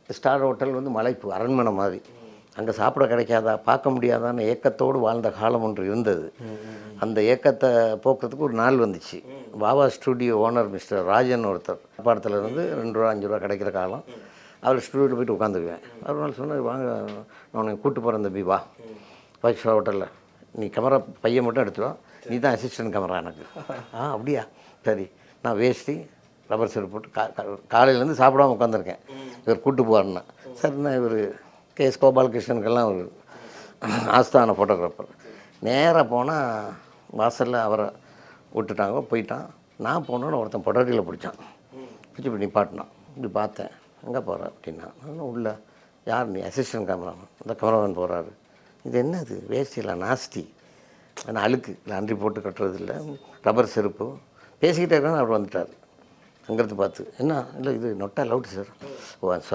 Star hotel வந்து மலைப்பு அரண்மனை மாதிரி. அங்கே சாப்பிட கிடைக்காதா, பார்க்க முடியாதான்னு ஏக்கத்தோடு வாழ்ந்த காலம் ஒன்று இருந்தது. அந்த ஏக்கத்தை போக்குறதுக்கு ஒரு நாள் வந்துச்சு. Baba studio owner mister Rajan ஒருத்தர் படத்தில் இருந்து 2 ரூபா 5 ரூபா கிடைக்கிற காலம். அவர் ஸ்டூடியோவில் போய்ட்டு உட்காந்துக்குவேன். அவர் நாள் சொன்னார், வாங்க நான் உனக்கு கூப்பிட்டு போகிறேன் தம்பி, வா 5 ஸ்டார் ஹோட்டலில், நீ கேமரா பையன் மட்டும் எடுத்துடும், நீ தான் அசிஸ்டன்ட் கேமரா எனக்கு. அப்படியா, சரி. நான் வேஷ்டி ரப்பர் செருப்பு போட்டு காலையிலேருந்து சாப்பிடாம உட்காந்துருக்கேன். இவர் கூப்பிட்டு போவார்னா சரிண்ணா. இவர் கேஎஸ் கோபாலகிருஷ்ணனுக்கெல்லாம் ஒரு ஆஸ்தான ஃபோட்டோகிராஃபர். நேராக போனால் வாசலில் அவரை விட்டுட்டாங்க, போயிட்டான். நான் போனோன்னு ஒருத்தன் பொட்டாட்டியில் பிடிச்சான், பிடிச்சி இப்படி நிப்பாட்டினான். இப்படி பார்த்தேன், எங்கே போகிற அப்படின்னா, உள்ள யார் நீ? Assistant cameraman. அந்த கேமராமேன் போகிறாரு. இது என்னது வேஷ்டியில் நாஸ்தி, ஆனால் அழுக்கு இல்லை, அன்றி போட்டு கட்டுறது இல்லை, ரப்பர் செருப்பு. பேசிக்கிட்டே இருக்கான்னு அவர் வந்துட்டார். அங்கேருந்து பார்த்து, என்ன இல்லை இது நொட்டா லவுட் சார். ஓ சார்.